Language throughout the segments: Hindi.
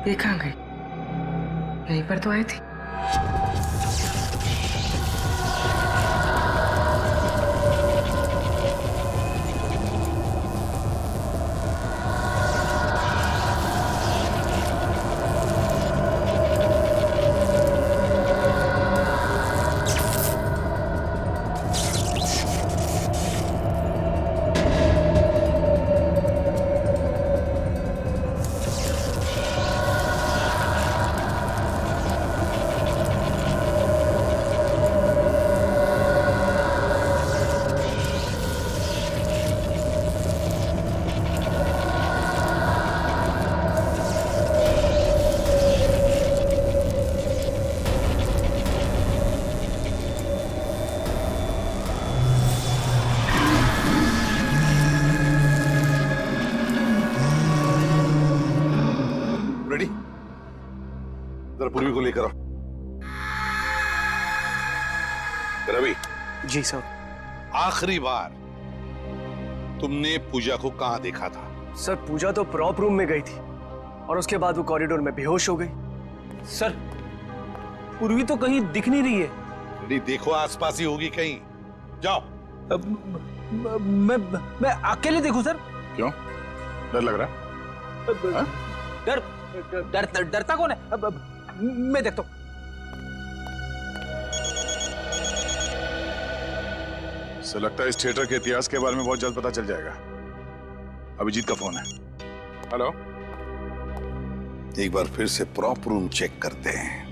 ये कहाँ गई? यहीं पर तो आई थी। पूर्वी को लेकर आओ। रवि। जी सर। आखिरी बार तुमने पूजा को कहां देखा था? सर पूजा तो प्रॉप रूम में गई थी और उसके बाद वो कॉरिडोर में बेहोश हो गई। सर पूर्वी तो कहीं दिख नहीं रही है। रेडी, देखो आसपास ही होगी कहीं। जाओ। मैं अकेले देखूं सर? क्यों, डर लग रहा है? डरता कौन है? मैं देखता हूं। सर लगता है इस थिएटर के इतिहास के बारे में बहुत जल्द पता चल जाएगा। अभिजीत का फोन है। हेलो। एक बार फिर से प्रॉप रूम चेक करते हैं।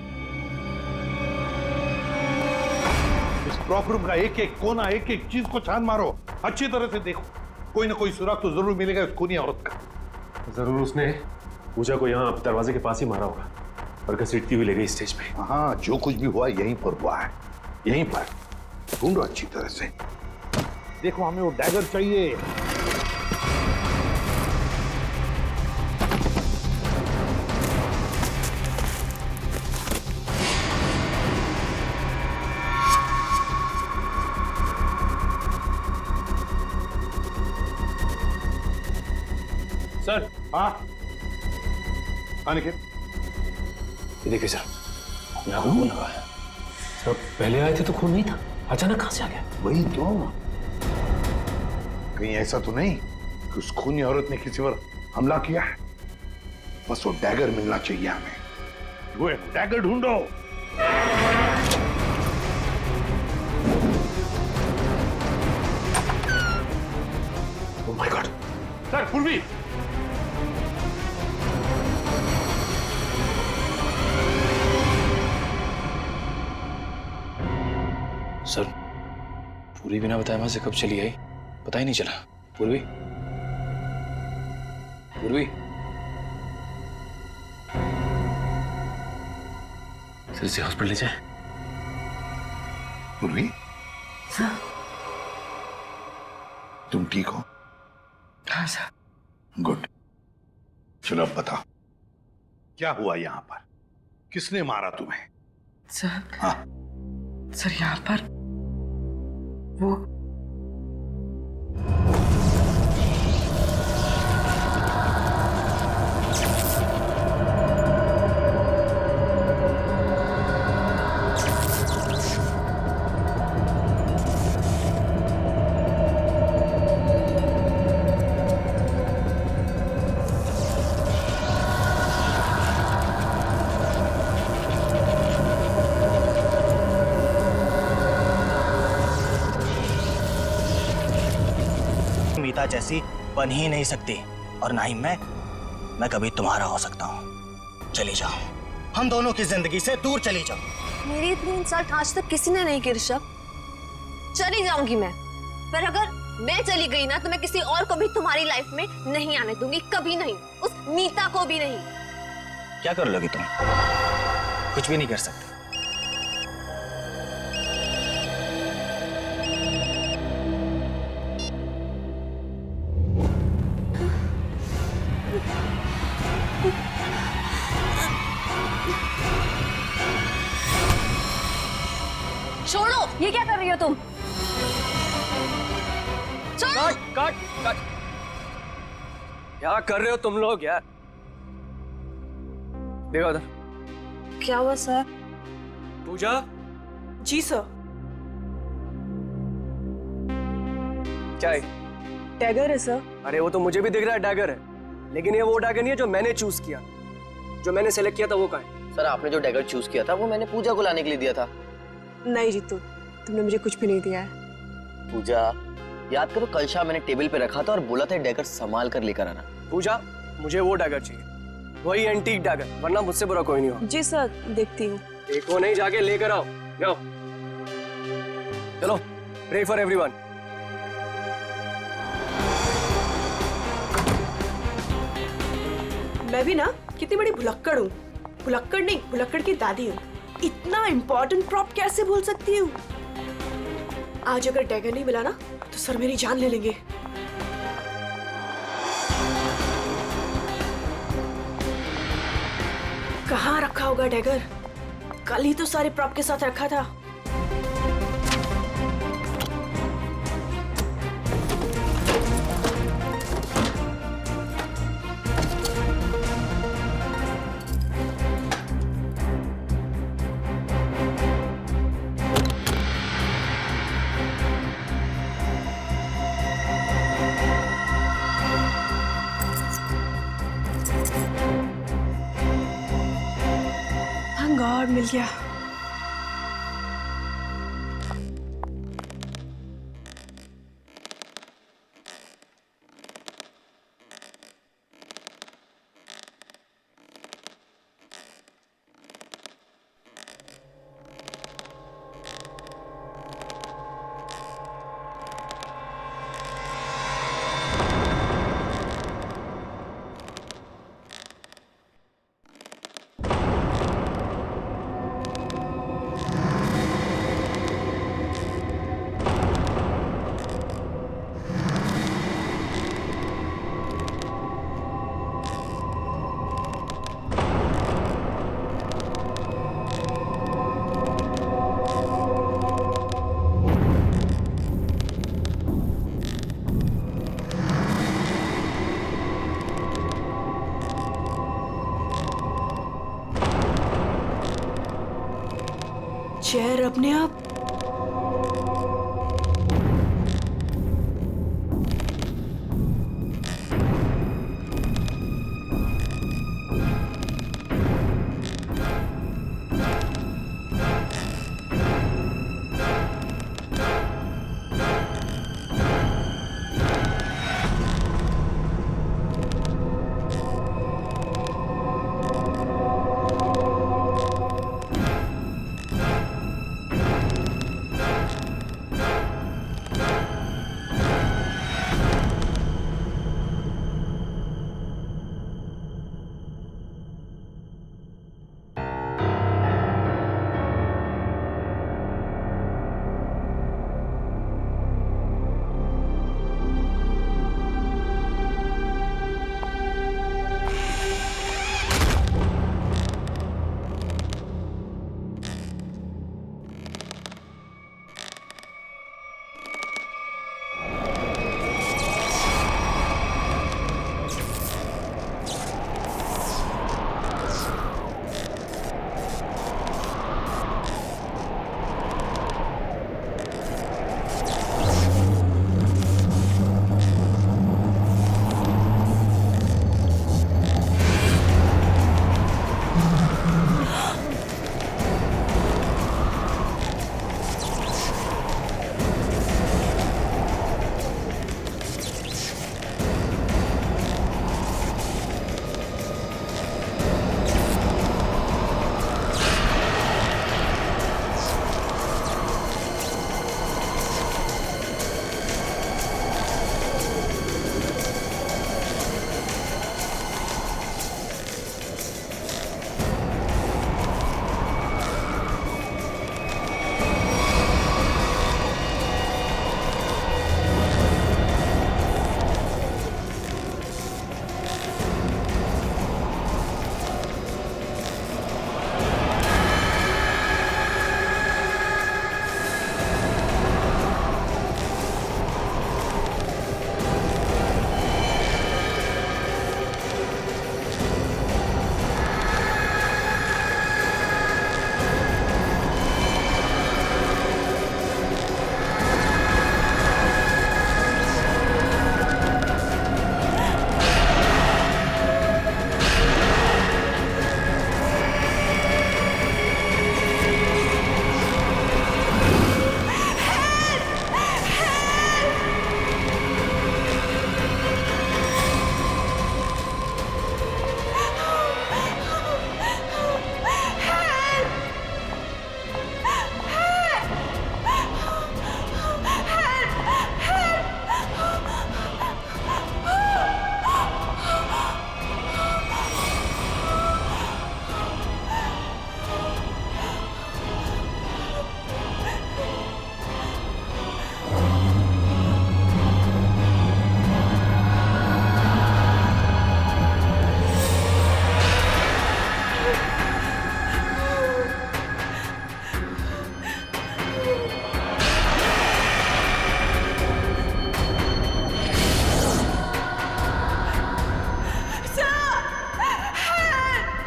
इस प्रॉप रूम का एक एक कोना, एक एक चीज को छान मारो, अच्छी तरह से देखो। कोई ना कोई सुराग तो जरूर मिलेगा उस खूनी औरत का। जरूर उसने पूजा को यहाँ दरवाजे के पास ही मारा होगा और घसीटती हुई ले गई स्टेज पे। हाँ, जो कुछ भी हुआ यहीं पर हुआ है, यहीं पर। ढूंढो अच्छी तरह से। देखो हमें वो डैगर चाहिए। सर। हाँ अनिकेत, ये देखिए सर, यहाँ खून लगा है। सर पहले आए थे तो खून नहीं था, अचानक कहाँ से आ गया? वही तो। कहीं ऐसा तो नहीं कि उस खूनी औरत ने किसी पर हमला किया है? बस वो डैगर मिलना चाहिए हमें। वो डैगर ढूंढो। Oh my God. सर पूर्वी। सर पूर्वी बिना बताए वहां से कब चली आई पता ही नहीं चला। पूर्वी, पूर्वी। सर इसे हॉस्पिटल ले जाए। पूर्वी, तुम ठीक हो? हाँ सर। गुड। चलो अब बताओ, क्या हुआ यहाँ पर? किसने मारा तुम्हें? सर। हाँ सर यहाँ पर वो मीता जैसी बन ही नहीं सकती और ना ही मैं कभी तुम्हारा हो सकता हूँ। चली जाओ, हम दोनों की जिंदगी से दूर चली जाओ। मेरी इतनी इंसल्ट आज तक किसी ने नहीं की ऋषभ। चली जाऊंगी मैं, पर अगर मैं चली गई ना तो मैं किसी और को भी तुम्हारी लाइफ में नहीं आने दूंगी, कभी नहीं, उस मीता को भी नहीं। क्या कर लोगी तुम? कुछ भी नहीं कर सकते। छोड़ो, ये क्या कर रही हो तुम? छोड़ो। कट क्या कर रहे हो तुम लोग यार? देखो उधर। क्या हुआ सर? पूजा, जी सर। क्या है? टैगर है सर। अरे वो तो मुझे भी दिख रहा है डैगर है, लेकिन ये वो डैगर नहीं है जो मैंने चूज किया। जो मैंने सेलेक्ट किया था वो कहाँ है? सर आपने जो डैगर चूज किया था वो मैंने पूजा को लाने के लिए दिया था। नहीं जीतू, तुमने मुझे कुछ भी नहीं दिया है। पूजा, याद करो कल शाम मैंने टेबल पे रखा था और बोला था डैगर संभाल कर लेकर आना। पूजा, मुझे वो डैगर चाहिए, वही एंटीक डैगर, वरना मुझसे बुरा कोई नहीं होगा। जी सर, देखती हूँ। देखो नहीं, जाके लेकर आओ। जाओ, चलो। Pray for everyone. मैं भी ना कितनी बड़ी भुलक्कड़ हूँ। भुलक्कड़ नहीं, भुलक्कड़ की दादी हूँ। इतना इम्पोर्टेंट प्रॉप कैसे भूल सकती हूँ? आज अगर डैगर नहीं मिला ना तो सर मेरी जान ले लेंगे। कहाँ रखा होगा डैगर? कल ही तो सारे प्रॉप के साथ रखा था। थैंक गॉड मिल गया। चेयर अपने आप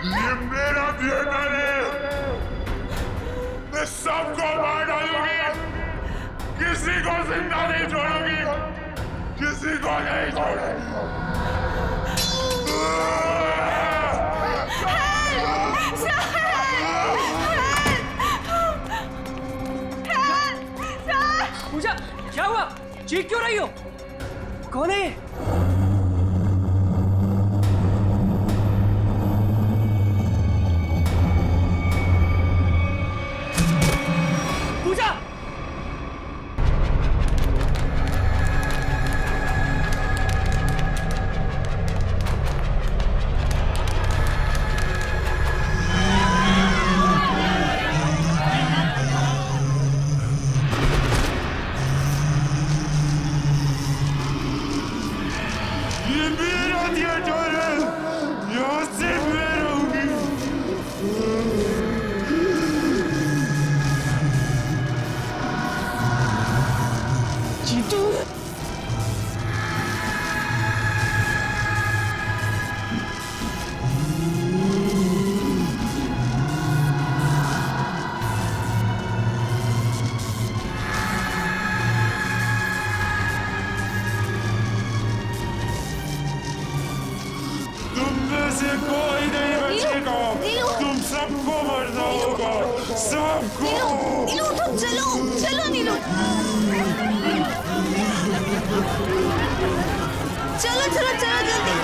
ये मेरा थिएटर है, मैं सबको मार डालूंगी, किसी को जिंदा नहीं छोड़ूंगी, किसी को नहीं छोड़ूंगी। पूजा, क्या हुआ? चीख क्यों रही हो? कौन है ये? पूजा! ये मेरा थिएटर है, यहाँ से मैं रहूंगी। जीतू! तुम में से कोई नहीं बचेगा, तुम सबको मरना होगा, सबको। नीलू उठो, चलो चलो नीलू, चलो चलो चलो जल्दी।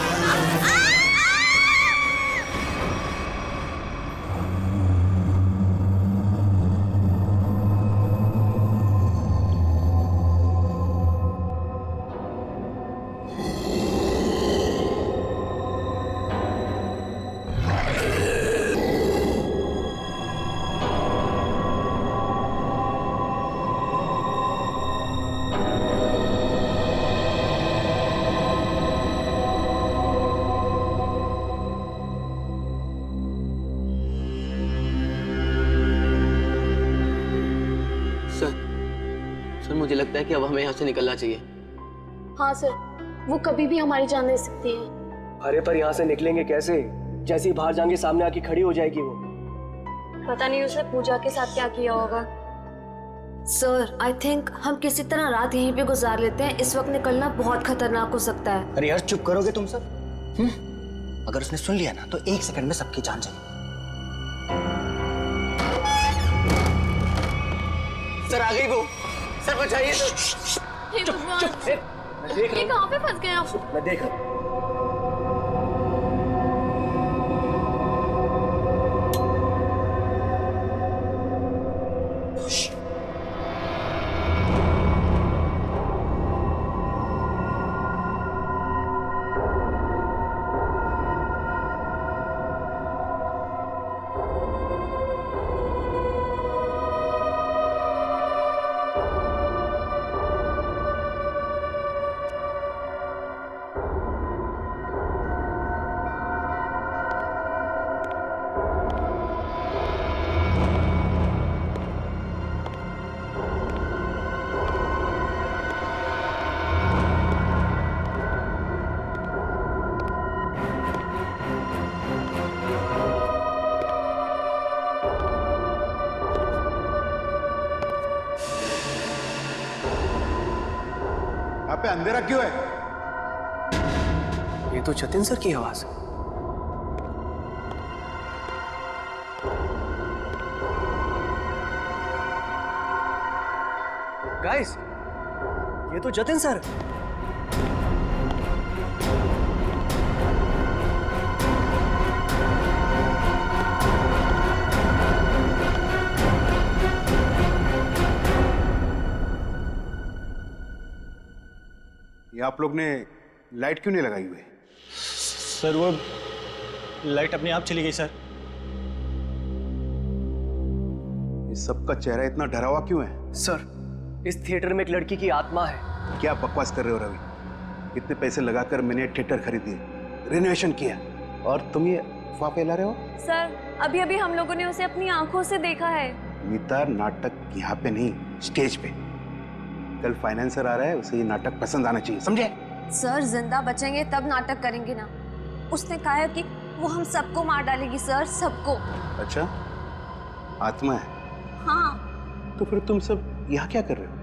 सर मुझे लगता है कि अब हमें यहाँ से निकलना चाहिए। हाँ सर, वो कभी भी हमारी जान ले सकती है। अरे पर यहाँ से निकलेंगे कैसे? जैसे ही बाहर जाएंगे सामने आके खड़ी हो जाएगी वो। पता नहीं उसने पूजा के साथ क्या किया होगा। सर आई थिंक हम किसी तरह रात यहीं पे गुजार लेते हैं, इस वक्त निकलना बहुत खतरनाक हो सकता है। अरे यार चुप करोगे तुम सब? अगर उसने सुन लिया ना तो 1 सेकंड में सबकी जान जाएगी। सर आ गई वो, सर बचाइए। हे भगवान, मैं देख ये रहा कहाँ पे फंस गए आप? हूँ, मैं देख रहा हूँ। पे अंधेरा क्यों है? ये तो जतिन सर की आवाज है। गाइस, ये तो जतिन सर। ये आप लोग ने लाइट क्यों नहीं लगाई हुई? सर वो लाइट अपने आप चली गई सर। इस सबका चेहरा इतना डरा हुआ क्यों है? सर, इस थिएटर में एक लड़की की आत्मा है। क्या बकवास कर रहे हो रवि? इतने पैसे लगाकर मैंने थिएटर खरीदी, रेनोवेशन किया, और तुम ये अफवाह फैला रहे हो? सर, अभी अभी हम लोगों ने उसे अपनी आंखों से देखा है। नीता, नाटक यहाँ पे नहीं, स्टेज पे। कल फाइनेंसर आ रहा है, उसे ये नाटक पसंद आना चाहिए, समझे? सर, जिंदा बचेंगे तब नाटक करेंगे ना। उसने कहा है कि वो हम सबको मार डालेगी सर, सबको। अच्छा, आत्मा है? हाँ। तो फिर तुम सब यहाँ क्या कर रहे हो?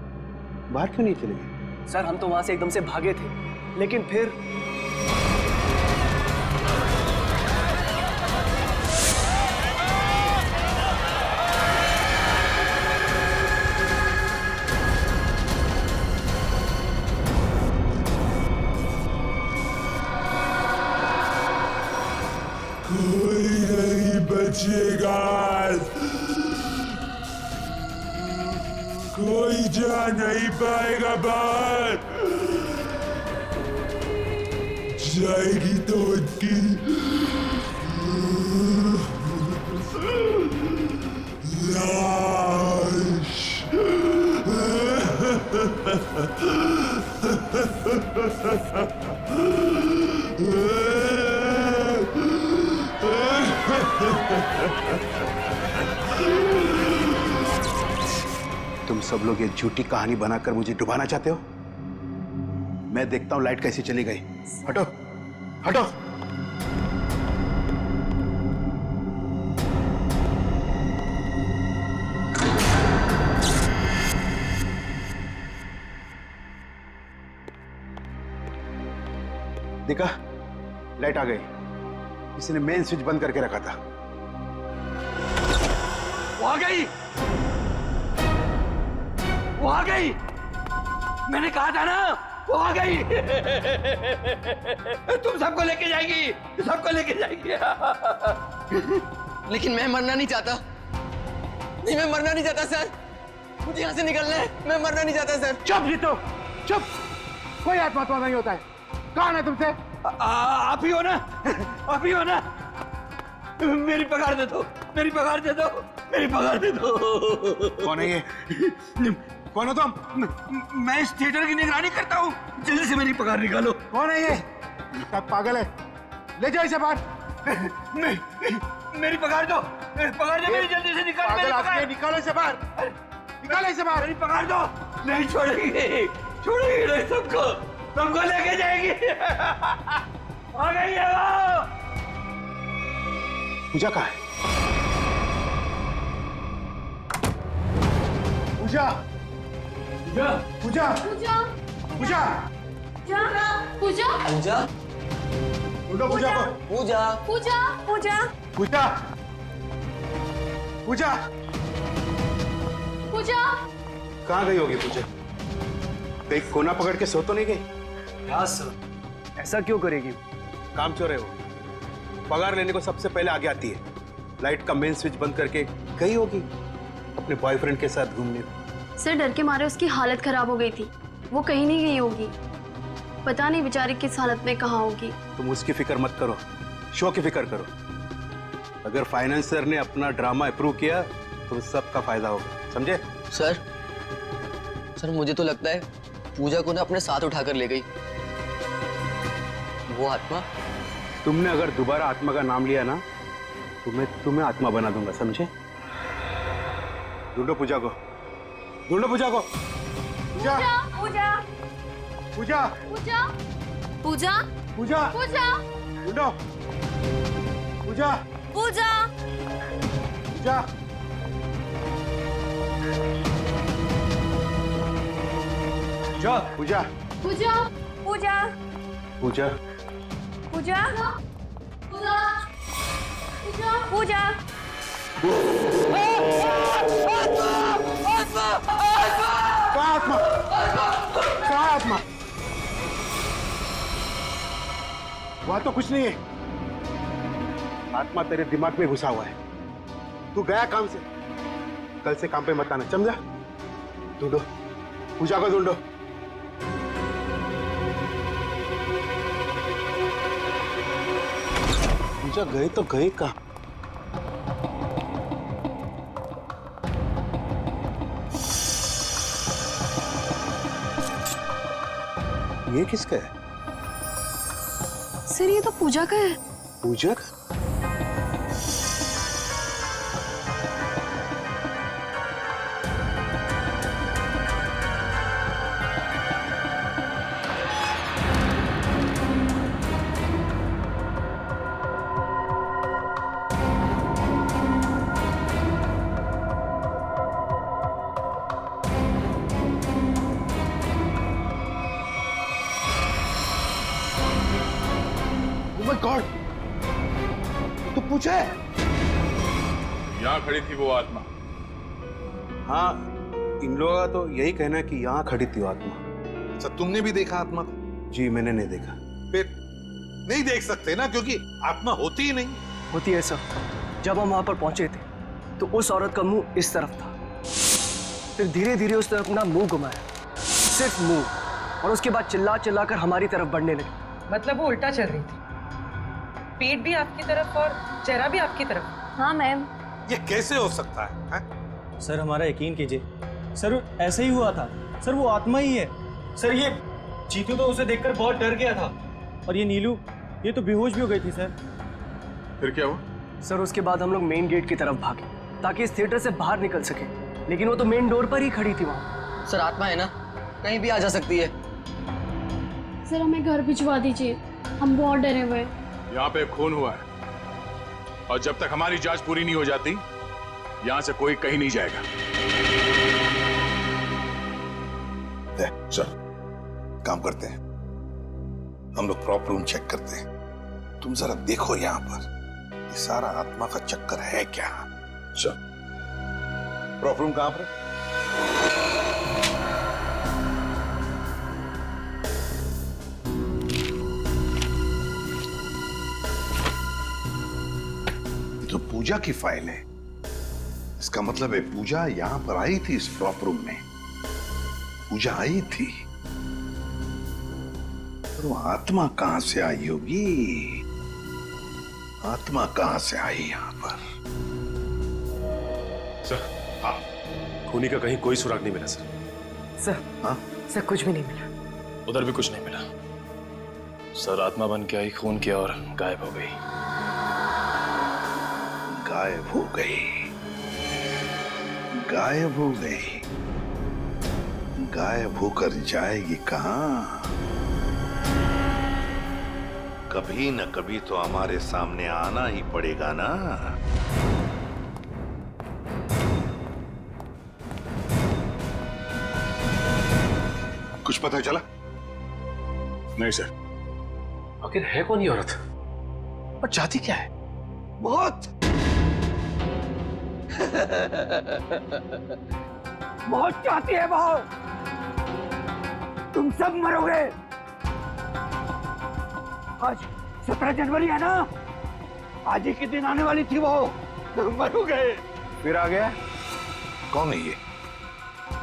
बाहर क्यों नहीं चले गए? सर हम तो वहां से एकदम से भागे थे, लेकिन फिर कोई नहीं बचेगा, कोई जा नहीं पाएगा बाहर। जाएगी तो उनकी लाश। तुम सब लोग ये झूठी कहानी बनाकर मुझे डुबाना चाहते हो? मैं देखता हूं लाइट कैसी चली गई। हटो, हटो। देखा, लाइट आ गई। किसी ने मेन स्विच बंद करके रखा था। वो आ गई, वो आ गई, मैंने कहा था ना, वो आ गई। तुम सबको लेके जाएगी, सबको लेके जाएगी। लेकिन मैं मरना नहीं चाहता। नहीं, मैं मरना नहीं चाहता सर। मुझे यहाँ से निकलना है। मैं मरना नहीं चाहता सर। चुप जीतो, चुप। कोई आत्मा नहीं होता है। कौन है तुमसे? आप ही हो ना, आप ही हो ना। मेरी पगार दे दो, मेरी पगार दे दो, मेरी पगार दे दो। कौन है ये? कौन हो तुम? मैं इस थिएटर की निगरानी करता हूँ। जल्दी से मेरी पगार निकालो। कौन है ये? सब पागल है। ले जाओ इसे बाहर। मेरी पगार दो, पगार दो मेरी, जल्दी से निकालो मेरी पगार। निकालो इसे बाहर, निकालो इसे बाहर। मेरी पगार दो। नहीं छोड़ेगी, छोड़ेगी नहीं सबको, सबको लेके जाएगी। आ गई है वो। पूजा कहाँ है? पूजा, पूजा, पूजा, पूजा पूजा, पूजा पूजा, ढूंढो पूजा को। पूजा, पूजा पूजा पूजा, पूजा, पूजा कहाँ गई होगी पूजा? कहीं कोना पकड़ के सो तो नहीं गई? क्या सर, ऐसा क्यों करेगी? काम चोर है वो। पगार लेने को सबसे पहले आगे आती है। लाइट का मेन स्विच बंद करके गई होगी अपने बॉयफ्रेंड के साथ घूमने। सर डर के मारे उसकी हालत खराब हो गई थी, वो कहीं नहीं गई होगी। पता नहीं बेचारी किस हालत में कहाँ होगी। तुम उसकी फिक्र मत करो, शो की फिक्र करो। अगर फाइनेंसर ने अपना ड्रामा अप्रूव किया तो सबका फायदा होगा, समझे? सर मुझे तो लगता है पूजा को ना अपने साथ उठाकर ले गई वो आत्मा। तुमने अगर दोबारा आत्मा का नाम लिया ना तो मैं तुम्हें आत्मा बना दूंगा, समझे? ढूंढो पूजा को, ढूंढो पूजा को। पूजा, पूजा पूजा, पूजा पूजा पूजा, पूजा ढूंढो पूजा, पूजा पूजा, पूजा, पूजा पूजा पूजा, पूजा पूजा पूजा कहाँ आत्मा? कहाँ आत्मा? वहां तो कुछ नहीं है। आत्मा तेरे दिमाग में घुसा हुआ है। तू गया काम से, कल से काम पे मत आना, समझा? ढूंढो पूजा को, ढूंढो। पूजा गए तो गए कहाँ? ये किसका है? सर ये तो पूजा का है। पूजा का? पूछा है? यहाँ खड़ी थी वो आत्मा। हाँ, इन लोगों का तो यही कहना है कि यहाँ खड़ी थी वो आत्मा। अच्छा, तुमने भी देखा आत्मा को? जी, मैंने नहीं देखा। फिर नहीं देख सकते ना, क्योंकि आत्मा होती ही नहीं। होती है सर। जब हम वहां पर पहुंचे थे तो उस औरत का मुंह इस तरफ था, फिर धीरे धीरे उसने अपना मुंह घुमाया, सिर्फ मुंह, और उसके बाद चिल्ला चिल्ला कर हमारी तरफ बढ़ने लगी। मतलब वो उल्टा चल रही थी, पेट भी आपकी तरफ और चेहरा भी आपकी तरफ। हाँ मैम। ये कैसे हो सकता है? सर हमारा यकीन कीजिए, सर ऐसे ही हुआ था। सर वो आत्मा ही है। सर ये चीतू तो उसे देखकर बहुत डर गया था, और ये नीलू ये तो बेहोश भी हो गई थी सर। फिर क्या हुआ? सर उसके बाद हम लोग मेन गेट की तरफ भागे ताकि इस थिएटर से बाहर निकल सके, लेकिन वो तो मेन डोर पर ही खड़ी थी वहां। सर आत्मा है ना, कहीं भी आ जा सकती है। सर हमें घर भिजवा दीजिए, हम बहुत डरे हुए हैं। यहाँ पे खून हुआ है, और जब तक हमारी जांच पूरी नहीं हो जाती यहाँ से कोई कहीं नहीं जाएगा। चल, काम करते हैं, हम लोग प्रॉपर रूम चेक करते हैं। तुम जरा देखो यहाँ पर ये सारा आत्मा का चक्कर है क्या? चल, प्रॉपर रूम कहाँ पर है? ये तो पूजा की फाइल है। इसका मतलब है पूजा यहां पर आई थी इस प्रॉपर रूम में। पूजा आई थी, पर वो आत्मा कहां से आई होगी? आत्मा कहां से आई यहां पर? सर, हाँ, खूनी का कहीं कोई सुराग नहीं मिला सर। सर, हाँ? सर कुछ भी नहीं मिला। उधर भी कुछ नहीं मिला सर। आत्मा बन के आई, खून किया और गायब हो गई। गायब हो गई, गायब हो गई। गायब होकर जाएगी कहां? कभी न कभी तो हमारे सामने आना ही पड़ेगा ना। कुछ पता चला? नहीं सर। आखिर है कौन ये औरत और चाहती क्या है? बहुत बहुत चाहती है वो। तुम सब मरोगे। आज 17 जनवरी है ना, आज ही के दिन आने वाली थी वो। मरोगे। फिर आ गया? कौन है ये?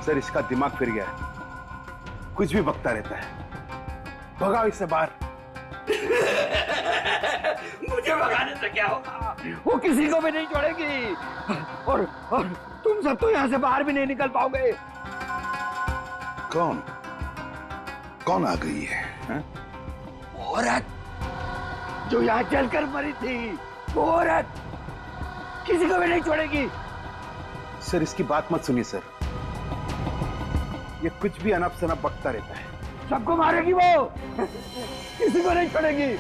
सर इसका दिमाग फिर गया है, कुछ भी बकता रहता है। भगाओ इससे बाहर। मुझे भगाने से क्या होगा? वो किसी को भी नहीं छोड़ेगी, और तुम सब तो यहाँ से बाहर भी नहीं निकल पाओगे। कौन? कौन आ गई है? औरत जो यहाँ जलकर मरी थी, वो औरत किसी को भी नहीं छोड़ेगी। सर इसकी बात मत सुनिए सर, ये कुछ भी अनप शनप बकता रहता है। सबको मारेगी वो, किसी को नहीं छोड़ेगी।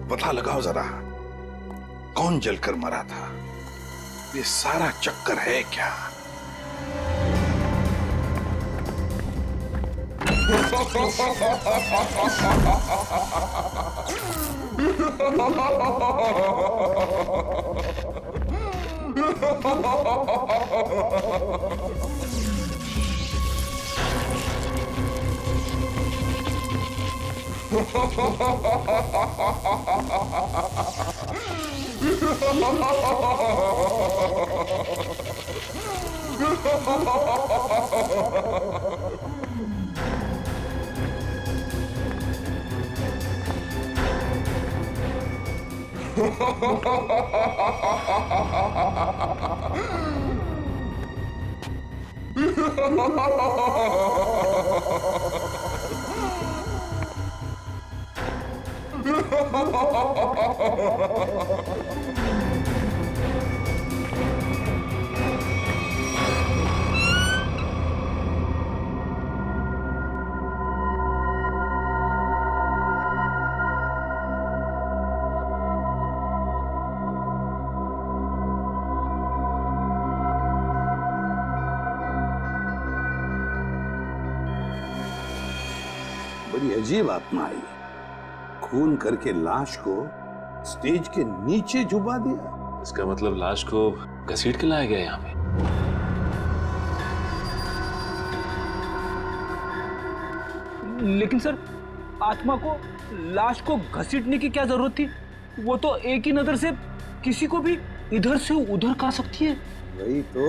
पता लगाओ जरा, कौन जलकर मरा था? ये सारा चक्कर है क्या? बड़ी अजीब आत्मा आई, खून करके लाश को स्टेज के नीचे छुपा दिया। इसका मतलब लाश को घसीट के लाया गया यहाँ पे। लेकिन सर, आत्मा को लाश को घसीटने की क्या जरूरत थी? वो तो एक ही नजर से किसी को भी इधर से उधर कर सकती है। वही तो।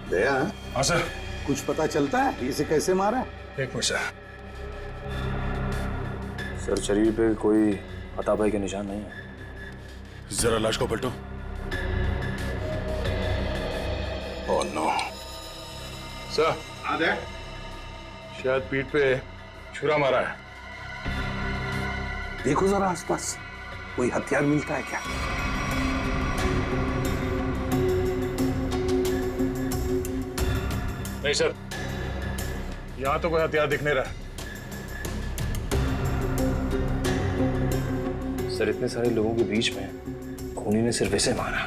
दया, हाँ सर। कुछ पता चलता है इसे कैसे मारा? एक मिनट सर। सर, शरीर पे कोई हाथापाई के निशान नहीं है। जरा लाश को पलटो। Oh no sir. हाँ दया, शायद पीठ पे छुरा मारा है। देखो जरा आसपास, कोई हथियार मिलता है क्या? नहीं सर, यहां तो कोई हथियार दिख नहीं रहा। सर, इतने सारे लोगों के बीच में खूनी ने सिर्फ ऐसे मारा।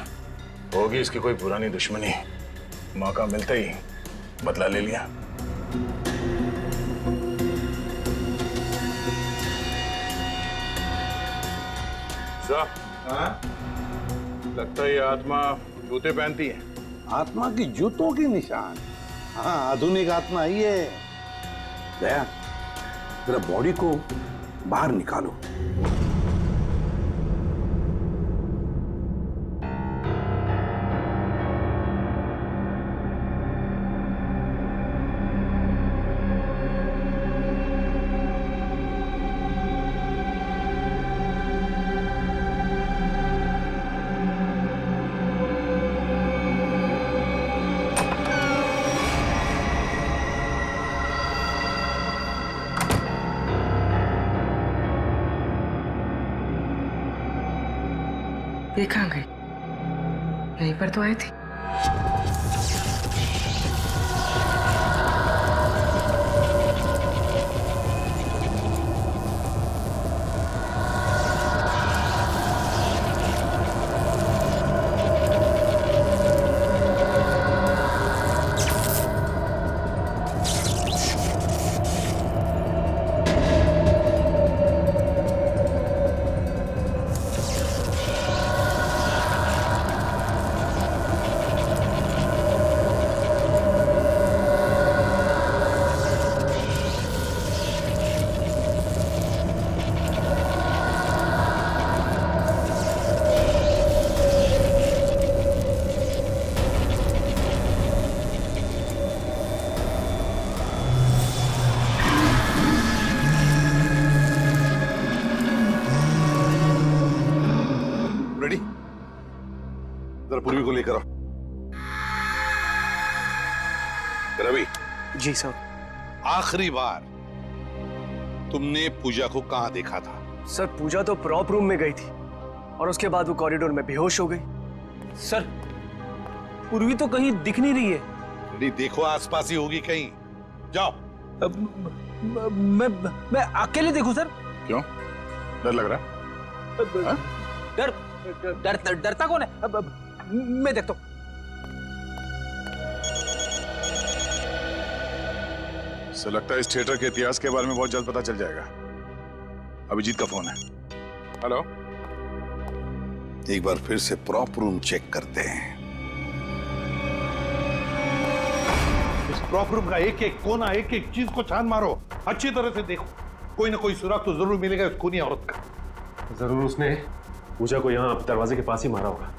होगी इसकी कोई पुरानी दुश्मनी, मौका मिलते ही बदला ले लिया। सर, हाँ? लगता है ये आत्मा जूते पहनती है। आत्मा की जूतों के निशान? हाँ, आधुनिक आत्मा ही है। दया, जरा बॉडी को बाहर निकालो। ये कहाँ गई? यहीं पर तो आई थी। जरा पूर्वी को लेकर आओ। रवि जी सर। आखिरी बार तुमने पूजा को कहां देखा था? सर, पूजा तो प्रॉप रूम में गई थी और उसके बाद वो कॉरिडोर में बेहोश हो गई। सर, पूर्वी तो कहीं दिख नहीं रही है। नहीं, देखो आसपास ही होगी कहीं। जाओ। मैं अकेले देखूं सर? क्यों, डर लग रहा है? डरता कौन है? मैं देखता हूं। सर, लगता है इस थिएटर के इतिहास के बारे में बहुत जल्द पता चल जाएगा। अभिजीत का फोन है। हेलो। एक बार फिर से प्रॉप रूम चेक करते हैं। इस प्रॉप रूम का एक एक कोना, एक एक चीज को छान मारो, अच्छी तरह से देखो। कोई ना कोई सुराग तो जरूर मिलेगा उस खूनी औरत का। जरूर उसने पूजा को यहाँ दरवाजे के पास ही मारा होगा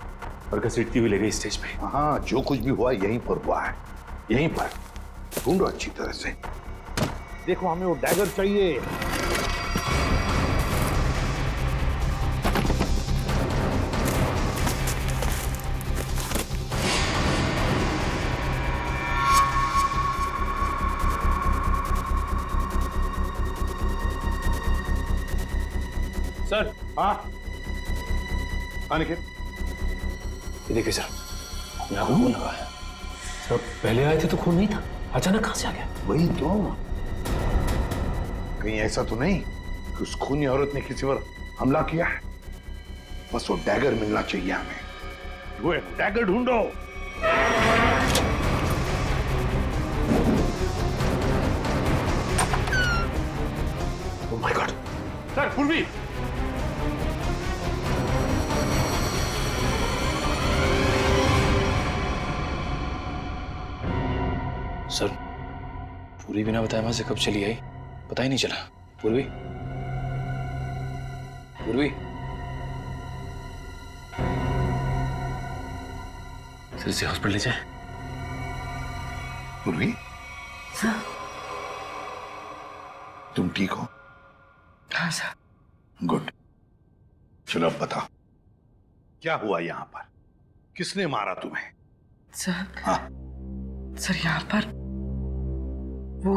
और घसीटती हुई ले गई स्टेज पे। हाँ, जो कुछ भी हुआ यहीं पर हुआ है, यहीं पर। ढूंढो अच्छी तरह से। देखो, हमें वो डैगर चाहिए। सर। हाँ, अनिकेत, ये देखिए सर, यहाँ खून लगा है। सर, पहले आए थे तो खून नहीं था, अचानक कहां से आ गया? वही तो। कहीं ऐसा तो नहीं कि उस खूनी औरत ने किसी पर हमला किया है? बस वो डैगर मिलना चाहिए हमें। वो डैगर ढूंढो। सर पूरी बिना बताए वहां से कब चली आई पता ही नहीं चला। पूर्वी, पूर्वी, सर इसे हॉस्पिटल ले जाए। पूर्वी, तुम ठीक हो? हाँ सर। गुड। चलो अब बताओ क्या हुआ यहाँ पर, किसने मारा तुम्हें? सर, हाँ सर यहाँ पर वो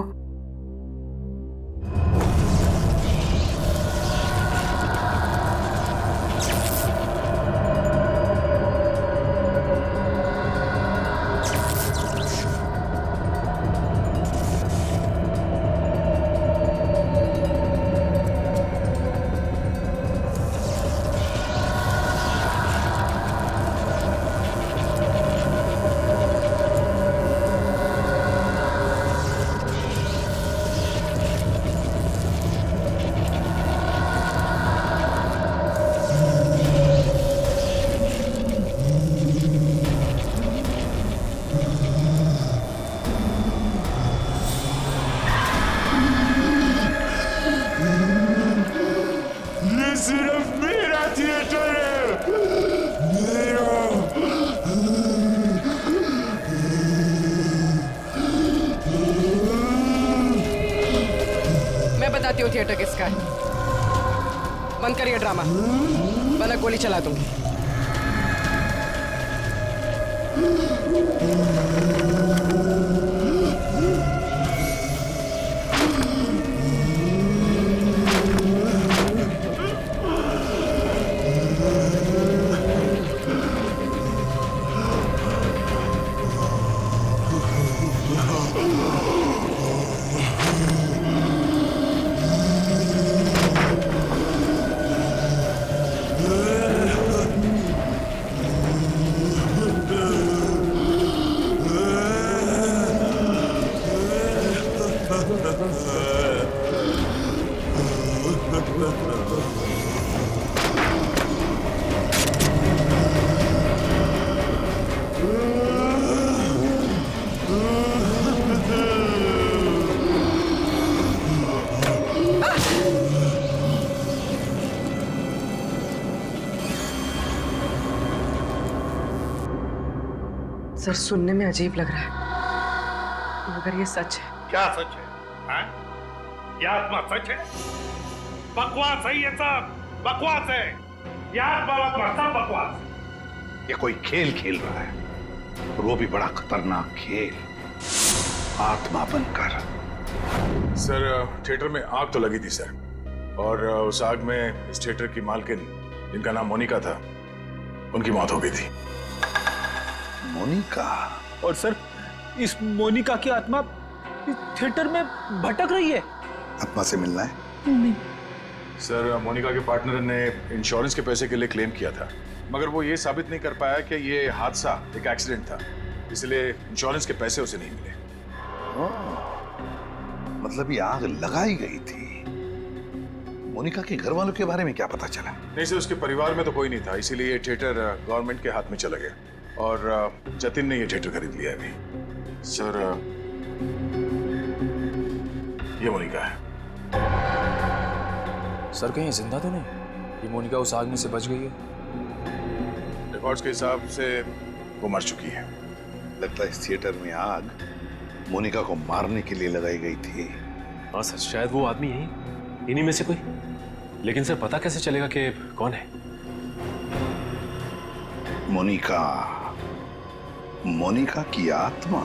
सिर्फ मेरा थिएटर है, मैं बताती हूँ थिएटर किसका है। बंद करिए ड्रामा, वरना गोली चला दूंगी। सर सुनने में अजीब लग रहा है, मगर ये सच है। क्या सच है? हाँ? ये आत्मा सच है? बकवास है ये सब, बकवास है। ये आत्मा सब बकवास है। ये कोई खेल खेल रहा है और वो भी बड़ा खतरनाक खेल, आत्मा बनकर। सर थिएटर में आग तो लगी थी सर, और उस आग में इस थिएटर की मालकिन जिनका नाम मोनिका था, उनकी मौत हो गई थी। मोनिका? और सर इस मोनिका की आत्मा इस थिएटर में भटक रही है। आत्मा से मिलना है? नहीं सर मोनिका के पार्टनर ने इंश्योरेंस के पैसे के लिए क्लेम किया था, मगर वो ये साबित नहीं कर पाया कि ये हादसा एक एक्सीडेंट था, इसलिए इंश्योरेंस के पैसे उसे नहीं मिले। मतलब ये आग लगाई गई थी। मोनिका के घर वालों के बारे में क्या पता चला? नहीं सर, उसके परिवार में तो कोई नहीं था, इसीलिए ये थिएटर गवर्नमेंट के हाथ में चला गया और जतिन ने ये थिएटर खरीद लिया अभी। सर ये मोनिका है। सर कहीं जिंदा तो नहीं? ये मोनिका उस आग में से बच गई है? रिकॉर्ड्स के हिसाब से वो मर चुकी है। लगता है इस थिएटर में आग मोनिका को मारने के लिए लगाई गई थी। हाँ सर, शायद वो आदमी यही, इन्हीं में से कोई। लेकिन सर पता कैसे चलेगा कि कौन है? मोनिका, मोनिका की आत्मा।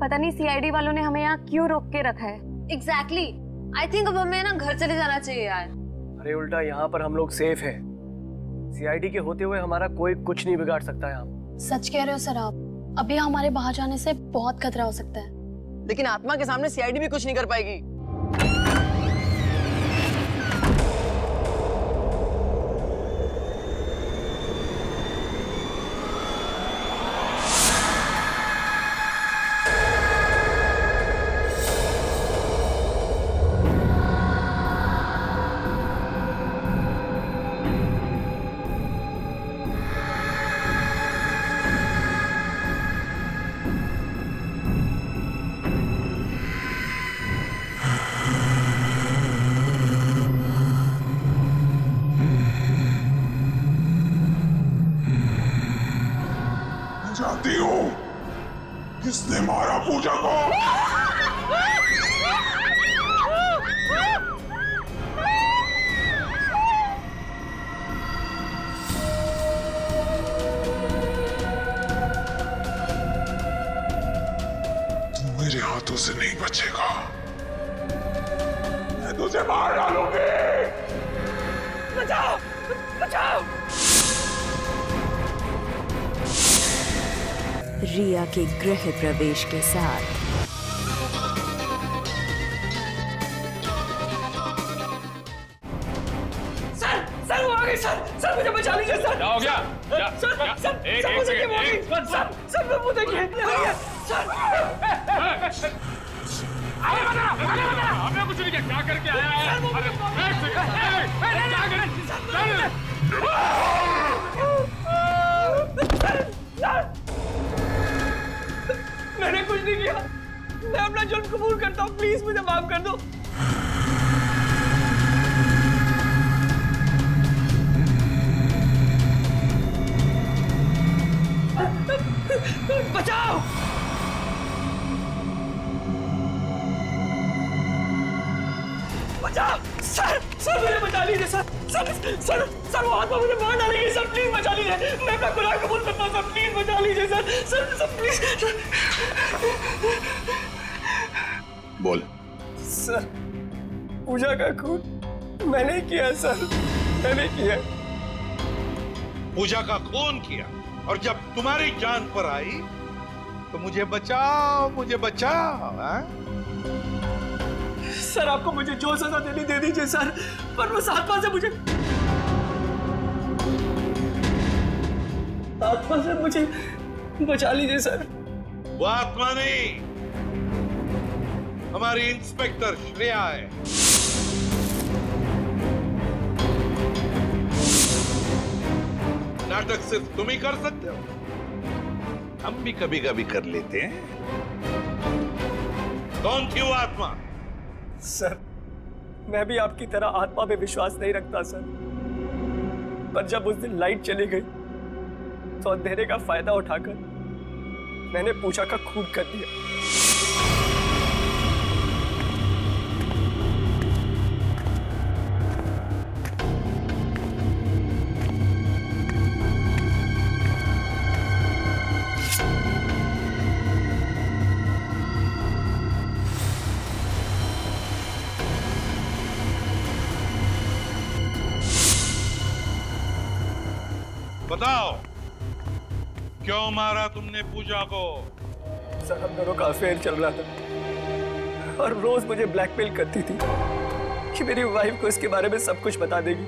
पता नहीं सीआईडी वालों ने हमें यहाँ क्यों रोक के रखा है। एग्जैक्टली। आई थिंक अब हमें ना घर चले जाना चाहिए यार। अरे उल्टा यहाँ पर हम लोग सेफ हैं। सीआईडी के होते हुए हमारा कोई कुछ नहीं बिगाड़ सकता है। हम सच कह रहे हो सर आप, अभी हमारे बाहर जाने से बहुत खतरा हो सकता है। लेकिन आत्मा के सामने सीआईडी भी कुछ नहीं कर पाएगी। जानती हूँ किसने मारा पूजा को? तू मेरे हाथों से नहीं बचेगा। मैं तुझे मार डालूंगी। बचाओ बचाओ। रिया के गृह प्रवेश के साथ सर वो आ गए सर मुझे बचा लीजिए सर। क्या हो गया? सर मुझे क्या हो गई? सर मैं मुझे क्या सर? हमें कुछ नहीं किया, क्या करके आया है? मैंने कुछ नहीं किया। मैं अपना जुर्म कबूल करता हूँ, प्लीज मुझे माफ कर दो। बचाओ। बचाओ सर मुझे बचा लीजिए सर वो आत्मा मुझे मार डालेगी सर, प्लीज बचा लीजिए। मैं अपना गुनाह कबूल करता हूँ सर, प्लीज बचा लीजिए सर प्लीज। बोल। सर पूजा का खून मैंने किया सर, मैंने किया। पूजा का खून किया और जब तुम्हारी जान पर आई तो मुझे बचाओ हाँ? सर आपको मुझे जो सजा देनी दे दीजिए सर, पर उस आत्मा से मुझे बचा लीजिए सर। वो आत्मा नहीं, हमारी इंस्पेक्टर श्रेया है। नाटक सिर्फ तुम ही कर सकते हो, हम भी कभी कभी कर लेते हैं। कौन थी वो आत्मा? सर मैं भी आपकी तरह आत्मा पे विश्वास नहीं रखता सर, पर जब उस दिन लाइट चली गई तो अंधेरे का फायदा उठाकर मैंने पूजा का खून कर दिया। बताओ क्यों मारा तुमने पूजा को? सर हम दोनों का अफेयर चल रहा था और रोज मुझे ब्लैकमेल करती थी कि मेरी वाइफ को इसके बारे में सब कुछ बता देगी,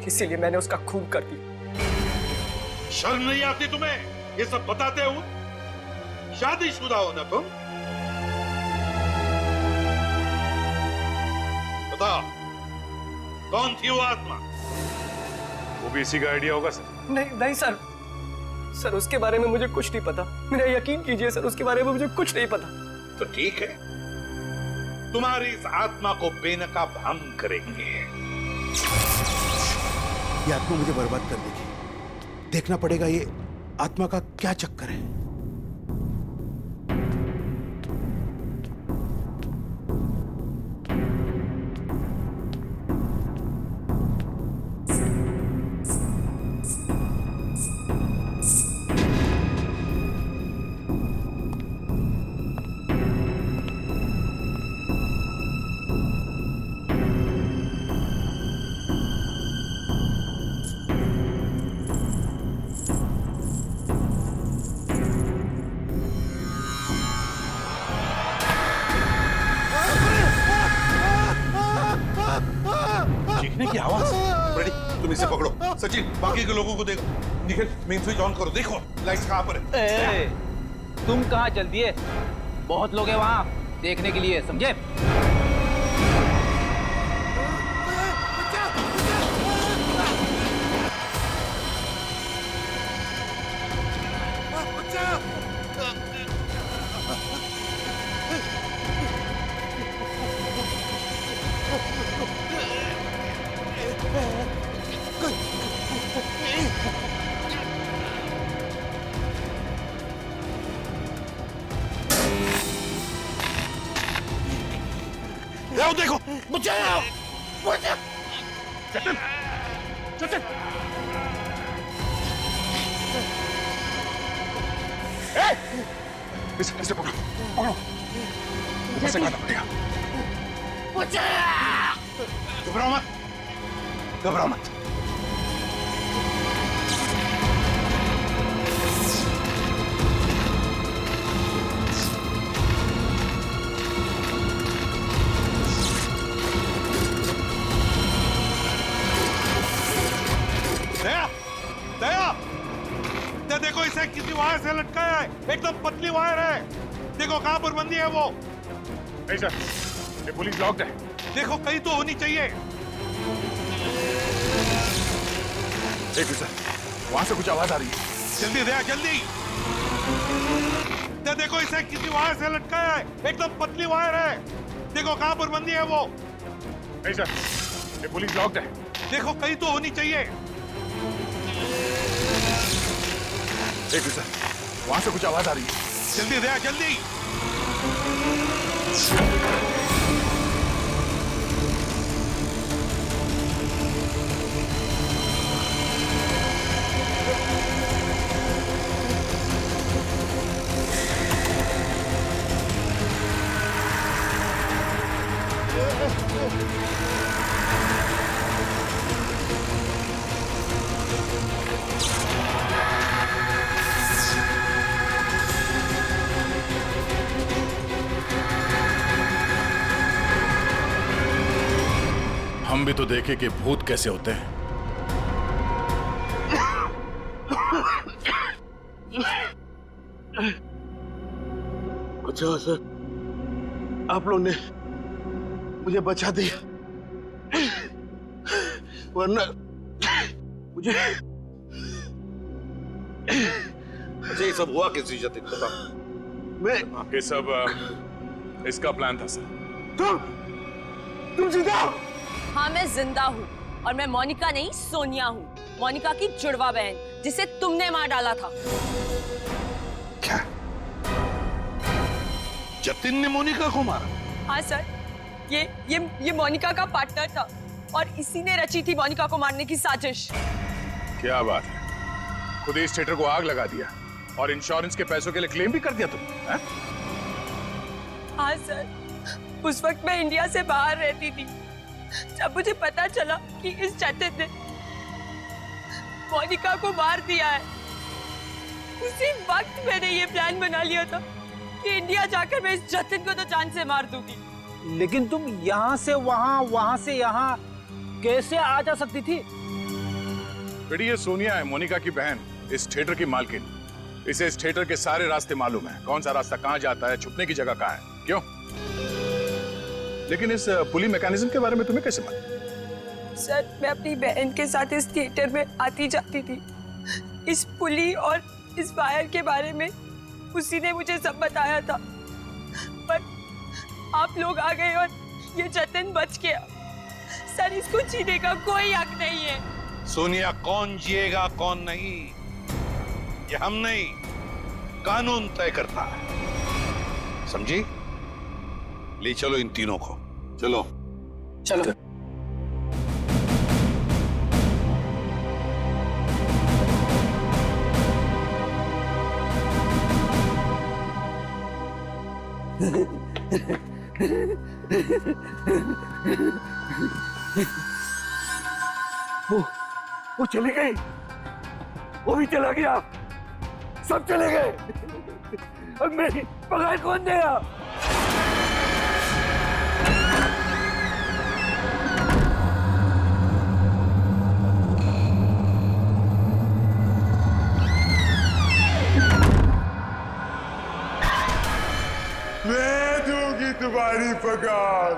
इसीलिए मैंने उसका खून कर दिया। शर्म नहीं आती तुम्हें ये सब बताते हो? शादीशुदा हो ना तुम? बताओ कौन थी वो आत्मा? वो भी इसी का आइडिया होगा सर। नहीं सर उसके बारे में मुझे कुछ नहीं पता। मेरा यकीन कीजिए सर, उसके बारे में मुझे कुछ नहीं पता। तो ठीक है, तुम्हारी इस आत्मा को बेनकाब हम करेंगे। ये आत्मा मुझे बर्बाद कर देगी। देखना पड़ेगा ये आत्मा का क्या चक्कर है। की आवाज। रेडी, तुम इसे पकड़ो। सचिन बाकी के लोगों को देखो। निखिल मेन स्विच ऑन करो, देखो लाइट्स कहां पर है। तुम कहां चल दिए? बहुत लोग हैं वहां देखने के लिए, समझे? आओ देखो, मुझे आओ, मुझे। जतिन, जतिन। इसे पकड़ो, पकड़ो। ऊपर से काटना पड़ेगा। मुझे। घबराओ मत, घबराओ मत। देखो इसे किसी वायर से लटकाया है, एकदम पतली वायर है। देखो कहां पर बंदी है वो। नहीं सर, ये पुलिस लॉक्ड है। देखो कहीं तो होनी चाहिए। देखो सर, वहां से कुछ आवाज आ रही है। जल्दी दया, जल्दी। देखो इसे किसी वायर से लटकाया है, एकदम पतली वायर है। देखो कहां पर बंदी है वो। नहीं सर, ये पुलिस लॉक्ड है। देखो कहीं तो होनी चाहिए। देखो सर, वहां से कुछ आवाज आ रही है। जल्दी दया, जल्दी। हम भी तो देखे कि भूत कैसे होते हैं। अच्छा सर, आप लोग ने मुझे बचा दिया, वरना मुझे। अच्छा ये सब हुआ किसी जतिन को? मैं ये सब इसका प्लान था सर। तुम जिंदा हो? हाँ मैं जिंदा हूँ और मैं मोनिका नहीं सोनिया हूँ, मोनिका की जुड़वा बहन जिसे तुमने मार डाला था। क्या? जतिन ने मोनिका को मारा? हाँ सर, ये मोनिका का पार्टनर था और इसी ने रची थी मोनिका को मारने की साजिश। क्या बात है, खुद इस थिएटर को आग लगा दिया और इंश्योरेंस के पैसों के लिए क्लेम भी कर दिया तुम? हाँ सर, उस वक्त मैं इंडिया से बाहर रहती थी। जब मुझे पता चला कि इस जतिन ने मोनिका को मार दिया है, उसी वक्त मैंने ये प्लान बना लिया था कि इंडिया जाकर मैं इस जतिन को तो जान से मार दूंगी। लेकिन तुम यहाँ से वहाँ, वहाँ से यहाँ कैसे आ जा सकती थी? बेटी ये सोनिया है, मोनिका की बहन, इस थिएटर की मालकिन। इसे इस थिएटर के सारे रास्ते मालूम है, कौन सा रास्ता कहाँ जाता है, छुपने की जगह कहाँ है। क्यों? लेकिन इस पुली मैकेनिज्म के बारे में तुम्हें कैसे मालूम? सर मैं अपनी बहन के साथ इस थिएटर में आती जाती थी। इस पुली और इस वायर के बारे में उसी ने मुझे सब बताया था, पर आप लोग आ गए और ये जतिन बच गया। सर इसको जीने का कोई हक नहीं है। सोनिया, कौन जिएगा कौन नहीं ये हम नहीं, कानून तय करता है, समझी? ले चलो इन तीनों को, चलो चलो। वो चली गई, वो भी चला गया, सब चले गए। अब मेरी पगार कौन देगा? मैं दूंगी तुम्हारी पगार।